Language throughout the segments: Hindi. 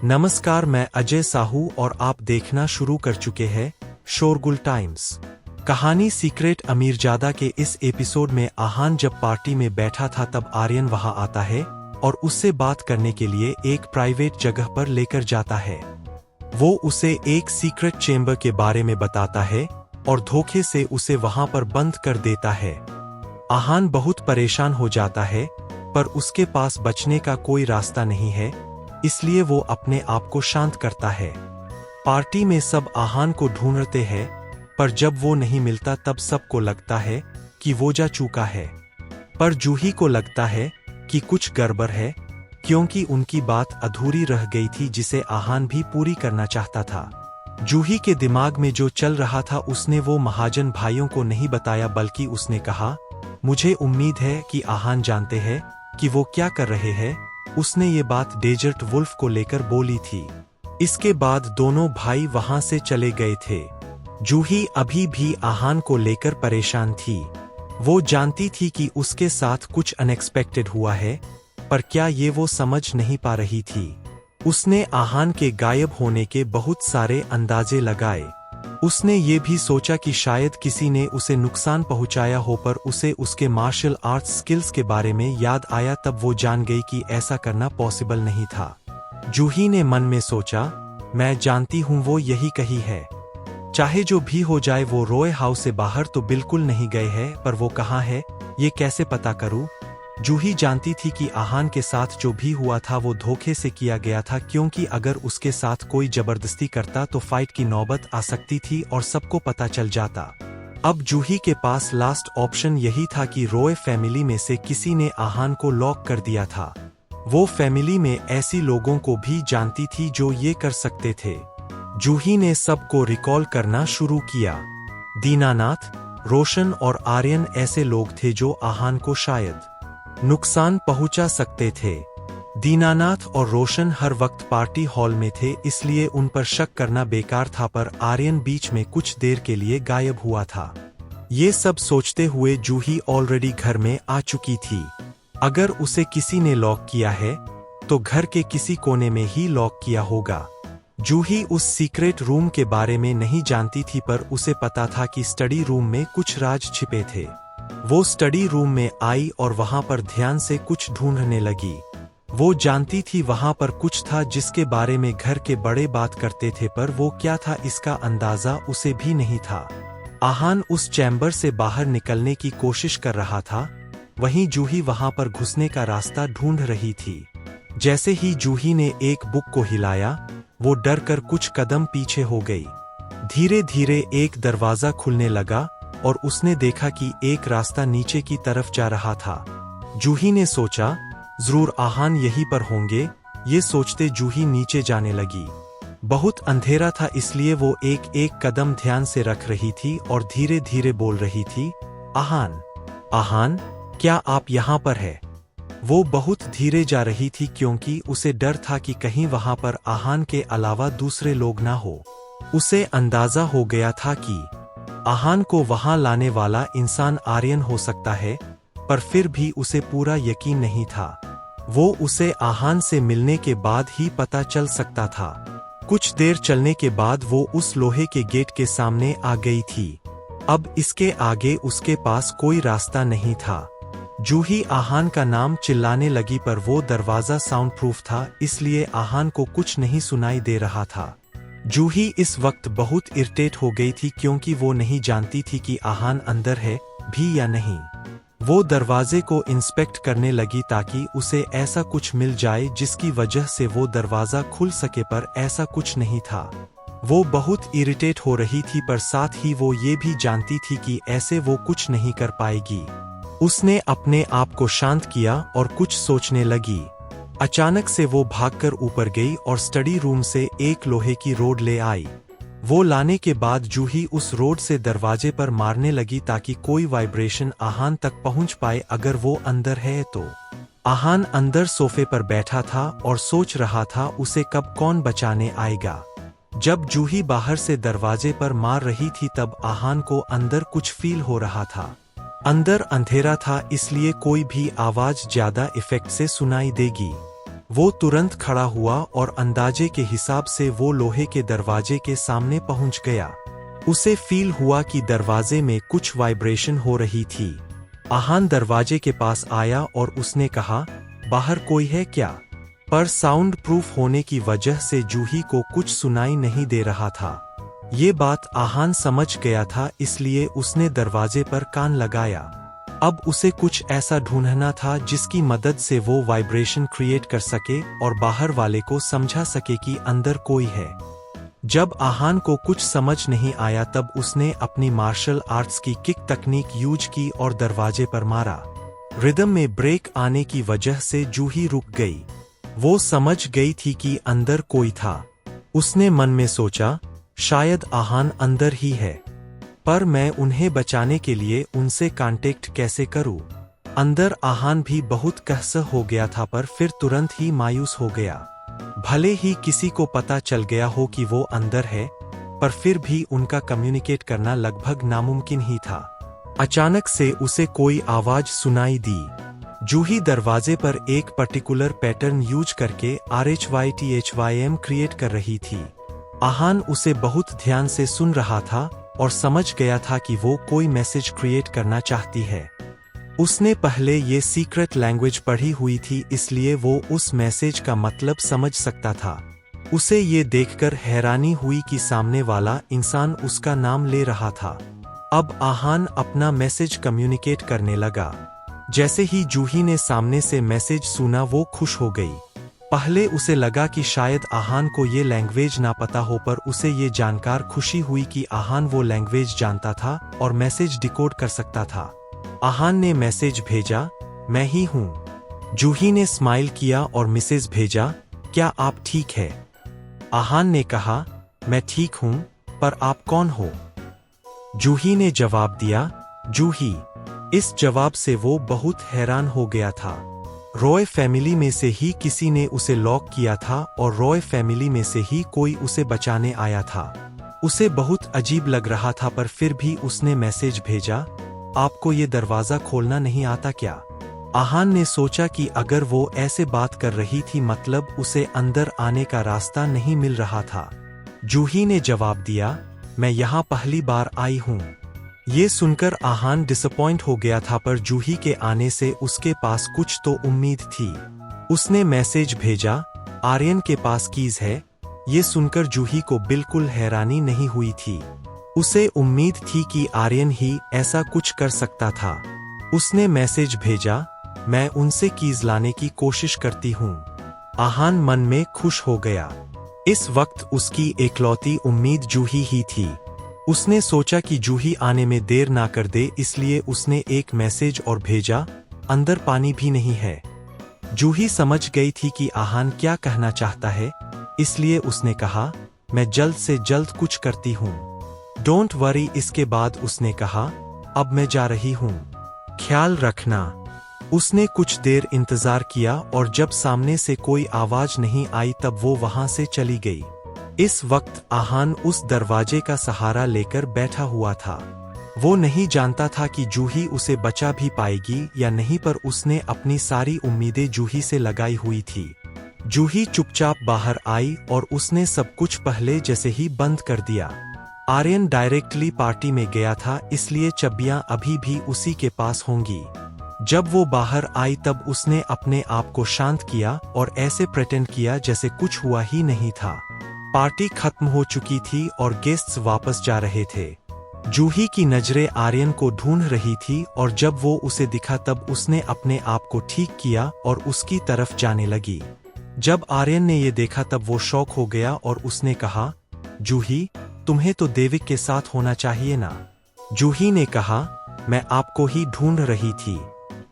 नमस्कार, मैं अजय साहू और आप देखना शुरू कर चुके हैं शोरगुल टाइम्स। कहानी सीक्रेट अमीरजादा के इस एपिसोड में आहान जब पार्टी में बैठा था तब आर्यन वहां आता है और उससे बात करने के लिए एक प्राइवेट जगह पर लेकर जाता है। वो उसे एक सीक्रेट चेंबर के बारे में बताता है और धोखे से उसे वहां पर बंद कर देता है। आहान बहुत परेशान हो जाता है, पर उसके पास बचने का कोई रास्ता नहीं है, इसलिए वो अपने आप को शांत करता है। पार्टी में सब आहान को ढूंढते हैं, पर जब वो नहीं मिलता तब सबको लगता है कि वो जा चुका है। पर जूही को लगता है कि कुछ गड़बड़ है, क्योंकि उनकी बात अधूरी रह गई थी जिसे आहान भी पूरी करना चाहता था। जूही के दिमाग में जो चल रहा था उसने वो महाजन भाइयों को नहीं बताया, बल्कि उसने कहा, मुझे उम्मीद है कि आहान जानते हैं कि वो क्या कर रहे हैं। उसने ये बात डेजर्ट वुल्फ को लेकर बोली थी। इसके बाद दोनों भाई वहां से चले गए थे। जूही अभी भी आहान को लेकर परेशान थी। वो जानती थी कि उसके साथ कुछ अनएक्सपेक्टेड हुआ है, पर क्या ये वो समझ नहीं पा रही थी। उसने आहान के गायब होने के बहुत सारे अंदाजे लगाए। उसने ये भी सोचा कि शायद किसी ने उसे नुकसान पहुंचाया हो, पर उसे उसके मार्शल आर्ट्स स्किल्स के बारे में याद आया। तब वो जान गई कि ऐसा करना पॉसिबल नहीं था। जूही ने मन में सोचा, मैं जानती हूँ वो यही कही है। चाहे जो भी हो जाए, वो रॉय हाउस से बाहर तो बिल्कुल नहीं गए हैं, पर वो कहाँ है ये कैसे पता करूँ। जूही जानती थी कि आहान के साथ जो भी हुआ था वो धोखे से किया गया था, क्योंकि अगर उसके साथ कोई जबरदस्ती करता तो फाइट की नौबत आ सकती थी और सबको पता चल जाता। अब जूही के पास लास्ट ऑप्शन यही था कि रॉय फैमिली में से किसी ने आहान को लॉक कर दिया था। वो फैमिली में ऐसी लोगों को भी जानती थी जो ये कर सकते थे। जूही ने सबको रिकॉल करना शुरू किया। दीनानाथ, रोशन और आर्यन ऐसे लोग थे जो आहान को शायद नुकसान पहुंचा सकते थे। दीनानाथ और रोशन हर वक्त पार्टी हॉल में थे, इसलिए उन पर शक करना बेकार था, पर आर्यन बीच में कुछ देर के लिए गायब हुआ था। ये सब सोचते हुए जूही ऑलरेडी घर में आ चुकी थी। अगर उसे किसी ने लॉक किया है तो घर के किसी कोने में ही लॉक किया होगा। जूही उस सीक्रेट रूम के बारे में नहीं जानती थी, पर उसे पता था कि स्टडी रूम में कुछ राज छिपे थे। वो स्टडी रूम में आई और वहां पर ध्यान से कुछ ढूंढने लगी। वो जानती थी वहां पर कुछ था जिसके बारे में घर के बड़े बात करते थे, पर वो क्या था इसका अंदाजा उसे भी नहीं था। आहान उस चैम्बर से बाहर निकलने की कोशिश कर रहा था, वहीं जूही वहां पर घुसने का रास्ता ढूंढ रही थी। जैसे ही जूही ने एक बुक को हिलाया, वो डर कर कुछ कदम पीछे हो गई। धीरे धीरे एक दरवाजा खुलने लगा और उसने देखा कि एक रास्ता नीचे की तरफ जा रहा था। जूही ने सोचा, जरूर आहान यहीं पर होंगे। ये सोचते जूही नीचे जाने लगी। बहुत अंधेरा था, इसलिए वो एक एक कदम ध्यान से रख रही थी और धीरे धीरे बोल रही थी, आहान, आहान, क्या आप यहाँ पर है। वो बहुत धीरे जा रही थी, क्योंकि उसे डर था कि कहीं वहां पर आहान के अलावा दूसरे लोग ना हो। उसे अंदाजा हो गया था कि आहान को वहां लाने वाला इंसान आर्यन हो सकता है, पर फिर भी उसे पूरा यकीन नहीं था। वो उसे आहान से मिलने के बाद ही पता चल सकता था। कुछ देर चलने के बाद वो उस लोहे के गेट के सामने आ गई थी। अब इसके आगे उसके पास कोई रास्ता नहीं था। जूही आहान का नाम चिल्लाने लगी, पर वो दरवाजा साउंड प्रूफ था, इसलिए आहान को कुछ नहीं सुनाई दे रहा था। जूही इस वक्त बहुत इरिटेट हो गई थी, क्योंकि वो नहीं जानती थी कि आहान अंदर है भी या नहीं। वो दरवाजे को इंस्पेक्ट करने लगी ताकि उसे ऐसा कुछ मिल जाए जिसकी वजह से वो दरवाजा खुल सके, पर ऐसा कुछ नहीं था। वो बहुत इरिटेट हो रही थी, पर साथ ही वो ये भी जानती थी कि ऐसे वो कुछ नहीं कर पाएगी। उसने अपने आप को शांत किया और कुछ सोचने लगी। अचानक से वो भागकर ऊपर गई और स्टडी रूम से एक लोहे की रोड ले आई। वो लाने के बाद जूही उस रोड से दरवाजे पर मारने लगी ताकि कोई वाइब्रेशन आहान तक पहुंच पाए अगर वो अंदर है तो। आहान अंदर सोफे पर बैठा था और सोच रहा था उसे कब कौन बचाने आएगा। जब जूही बाहर से दरवाजे पर मार रही थी तब आहान को अंदर कुछ फील हो रहा था। अंदर अंधेरा था, इसलिए कोई भी आवाज ज्यादा इफेक्ट से सुनाई देगी। वो तुरंत खड़ा हुआ और अंदाजे के हिसाब से वो लोहे के दरवाजे के सामने पहुंच गया। उसे फील हुआ कि दरवाजे में कुछ वाइब्रेशन हो रही थी। आहान दरवाजे के पास आया और उसने कहा, बाहर कोई है क्या? पर साउंड प्रूफ होने की वजह से जूही को कुछ सुनाई नहीं दे रहा था। ये बात आहान समझ गया था, इसलिए उसने दरवाजे पर कान लगाया। अब उसे कुछ ऐसा ढूंढना था जिसकी मदद से वो वाइब्रेशन क्रिएट कर सके और बाहर वाले को समझा सके कि अंदर कोई है। जब आहान को कुछ समझ नहीं आया तब उसने अपनी मार्शल आर्ट्स की किक तकनीक यूज की और दरवाजे पर मारा। रिदम में ब्रेक आने की वजह से जूही रुक गई। वो समझ गई थी कि अंदर कोई था। उसने मन में सोचा, शायद आहान अंदर ही है, पर मैं उन्हें बचाने के लिए उनसे कांटेक्ट कैसे करूं? अंदर आहान भी बहुत कहस हो गया था, पर फिर तुरंत ही मायूस हो गया। भले ही किसी को पता चल गया हो कि वो अंदर है, पर फिर भी उनका कम्युनिकेट करना लगभग नामुमकिन ही था। अचानक से उसे कोई आवाज सुनाई दी। जूही दरवाजे पर एक पर्टिकुलर पैटर्न यूज करके RHYTHYM क्रिएट कर रही थी। आहान उसे बहुत ध्यान से सुन रहा था और समझ गया था कि वो कोई मैसेज क्रिएट करना चाहती है। उसने पहले ये सीक्रेट लैंग्वेज पढ़ी हुई थी, इसलिए वो उस मैसेज का मतलब समझ सकता था। उसे ये देखकर हैरानी हुई कि सामने वाला इंसान उसका नाम ले रहा था। अब आहान अपना मैसेज कम्युनिकेट करने लगा। जैसे ही जूही ने सामने से मैसेज सुना वो खुश हो गई। पहले उसे लगा कि शायद आहान को ये लैंग्वेज ना पता हो, पर उसे ये जानकर खुशी हुई कि आहान वो लैंग्वेज जानता था और मैसेज डिकोड कर सकता था। आहान ने मैसेज भेजा, मैं ही हूँ। जूही ने स्माइल किया और मैसेज भेजा, क्या आप ठीक है? आहान ने कहा, मैं ठीक हूँ, पर आप कौन हो? जूही ने जवाब दिया, जूही। इस जवाब से वो बहुत हैरान हो गया था। रॉय फैमिली में से ही किसी ने उसे लॉक किया था और रॉय फैमिली में से ही कोई उसे बचाने आया था। उसे बहुत अजीब लग रहा था, पर फिर भी उसने मैसेज भेजा, आपको ये दरवाजा खोलना नहीं आता क्या? आहान ने सोचा कि अगर वो ऐसे बात कर रही थी मतलब उसे अंदर आने का रास्ता नहीं मिल रहा था। जूही ने जवाब दिया, मैं यहाँ पहली बार आई हूँ। ये सुनकर आहान डिसअपॉइंट हो गया था, पर जूही के आने से उसके पास कुछ तो उम्मीद थी। उसने मैसेज भेजा, आर्यन के पास कीज है। ये सुनकर जूही को बिल्कुल हैरानी नहीं हुई थी। उसे उम्मीद थी कि आर्यन ही ऐसा कुछ कर सकता था। उसने मैसेज भेजा, मैं उनसे कीज लाने की कोशिश करती हूँ। आहान मन में खुश हो गया। इस वक्त उसकी एकलौती उम्मीद जूही ही थी। उसने सोचा कि जूही आने में देर ना कर दे, इसलिए उसने एक मैसेज और भेजा, अंदर पानी भी नहीं है। जूही समझ गई थी कि आहान क्या कहना चाहता है, इसलिए उसने कहा, मैं जल्द से जल्द कुछ करती हूँ। Don't worry. इसके बाद उसने कहा, अब मैं जा रही हूँ, ख्याल रखना। उसने कुछ देर इंतजार किया और जब सामने से कोई आवाज नहीं आई तब वो वहां से चली गई। इस वक्त आहान उस दरवाजे का सहारा लेकर बैठा हुआ था। वो नहीं जानता था कि जूही उसे बचा भी पाएगी या नहीं, पर उसने अपनी सारी उम्मीदें जूही से लगाई हुई थी। जूही चुपचाप बाहर आई और उसने सब कुछ पहले जैसे ही बंद कर दिया। आर्यन डायरेक्टली पार्टी में गया था, इसलिए चाबियां अभी भी उसी के पास होंगी। जब वो बाहर आई तब उसने अपने आप को शांत किया और ऐसे प्रेटेंड किया जैसे कुछ हुआ ही नहीं था। पार्टी खत्म हो चुकी थी और गेस्ट्स वापस जा रहे थे। जूही की नजरें आर्यन को ढूंढ रही थी और जब वो उसे दिखा तब उसने अपने आप को ठीक किया और उसकी तरफ जाने लगी। जब आर्यन ने ये देखा तब वो शॉक हो गया और उसने कहा, जूही, तुम्हें तो देविक के साथ होना चाहिए ना? जूही ने कहा, मैं आपको ही ढूंढ रही थी।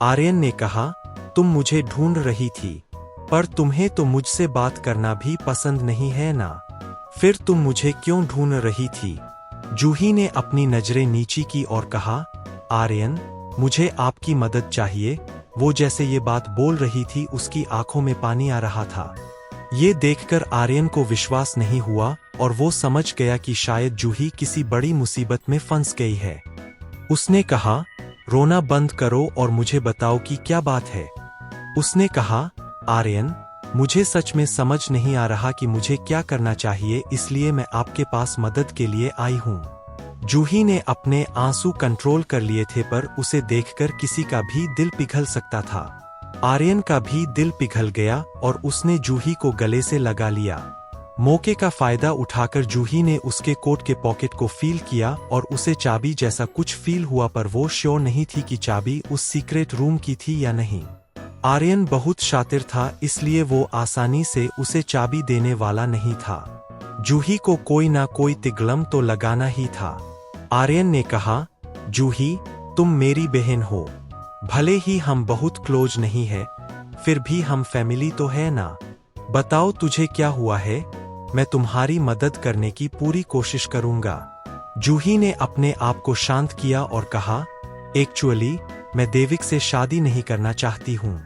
आर्यन ने कहा, तुम मुझे ढूंढ रही थी, पर तुम्हें तो मुझसे बात करना भी पसंद नहीं है ना? फिर तुम मुझे क्यों ढूंढ रही थी? जूही ने अपनी नजरें नीची की और कहा, आर्यन, मुझे आपकी मदद चाहिए। वो जैसे ये बात बोल रही थी उसकी आंखों में पानी आ रहा था। ये देखकर आर्यन को विश्वास नहीं हुआ और वो समझ गया कि शायद जूही किसी बड़ी मुसीबत में फंस गई है। उसने कहा, रोना बंद करो और मुझे बताओ कि क्या बात है। उसने कहा, आर्यन, मुझे सच में समझ नहीं आ रहा कि मुझे क्या करना चाहिए, इसलिए मैं आपके पास मदद के लिए आई हूँ। जूही ने अपने आंसू कंट्रोल कर लिए थे, पर उसे देखकर किसी का भी दिल पिघल सकता था। आर्यन का भी दिल पिघल गया और उसने जूही को गले से लगा लिया। मौके का फायदा उठाकर जूही ने उसके कोट के पॉकेट को फील किया और उसे चाबी जैसा कुछ फील हुआ, पर वो श्योर नहीं थी कि चाबी उस सीक्रेट रूम की थी या नहीं। आर्यन बहुत शातिर था, इसलिए वो आसानी से उसे चाबी देने वाला नहीं था। जूही को कोई ना कोई तिगड़म तो लगाना ही था। आर्यन ने कहा, जूही, तुम मेरी बहन हो। भले ही हम बहुत क्लोज नहीं है, फिर भी हम फैमिली तो है ना। बताओ तुझे क्या हुआ है, मैं तुम्हारी मदद करने की पूरी कोशिश करूंगा। जूही ने अपने आप को शांत किया और कहा, एक्चुअली मैं देविक से शादी नहीं करना चाहती हूँ।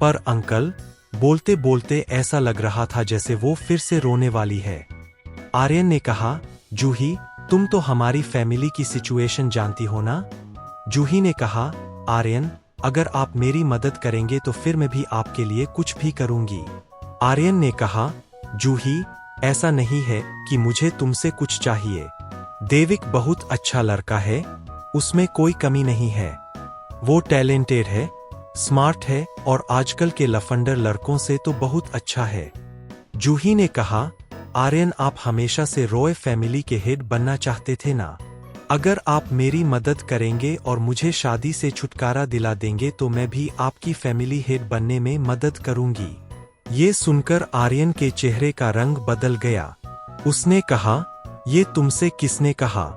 पर अंकल, बोलते बोलते ऐसा लग रहा था जैसे वो फिर से रोने वाली है। आर्यन ने कहा, जूही, तुम तो हमारी फैमिली की सिचुएशन जानती हो ना। जूही ने कहा, आर्यन, अगर आप मेरी मदद करेंगे तो फिर मैं भी आपके लिए कुछ भी करूंगी। आर्यन ने कहा, जूही, ऐसा नहीं है कि मुझे तुमसे कुछ चाहिए। देविक बहुत अच्छा लड़का है, उसमें कोई कमी नहीं है। वो टैलेंटेड है, स्मार्ट है और आजकल के लफंडर लड़कों से तो बहुत अच्छा है। जूही ने कहा, आर्यन, आप हमेशा से रॉय फैमिली के हेड बनना चाहते थे ना। अगर आप मेरी मदद करेंगे और मुझे शादी से छुटकारा दिला देंगे तो मैं भी आपकी फैमिली हेड बनने में मदद करूंगी। ये सुनकर आर्यन के चेहरे का रंग बदल गया। उसने कहा, ये तुमसे किसने कहा?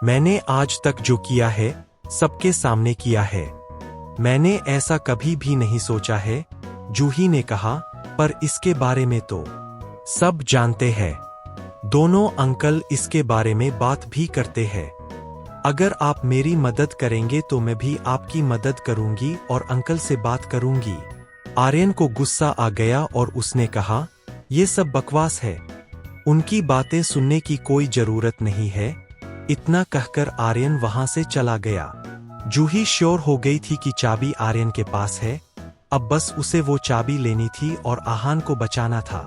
मैंने आज तक जो किया है सबके सामने किया है। मैंने ऐसा कभी भी नहीं सोचा है। जूही ने कहा, पर इसके बारे में तो सब जानते हैं। दोनों अंकल इसके बारे में बात भी करते हैं। अगर आप मेरी मदद करेंगे तो मैं भी आपकी मदद करूंगी और अंकल से बात करूंगी। आर्यन को गुस्सा आ गया और उसने कहा, ये सब बकवास है, उनकी बातें सुनने की कोई जरूरत नहीं है। इतना कहकर आर्यन वहां से चला गया। जूही श्योर हो गई थी कि चाबी आर्यन के पास है, अब बस उसे वो चाबी लेनी थी और आहान को बचाना था।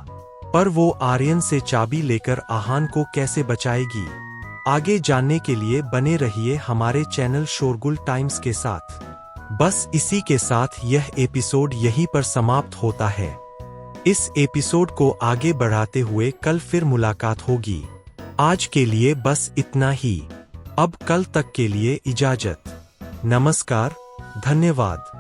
पर वो आर्यन से चाबी लेकर आहान को कैसे बचाएगी? आगे जानने के लिए बने रहिए हमारे चैनल शोरगुल टाइम्स के साथ। बस इसी के साथ यह एपिसोड यहीं पर समाप्त होता है। इस एपिसोड को आगे बढ़ाते हुए कल फिर मुलाकात होगी। आज के लिए बस इतना ही। अब कल तक के लिए इजाजत। नमस्कार, धन्यवाद।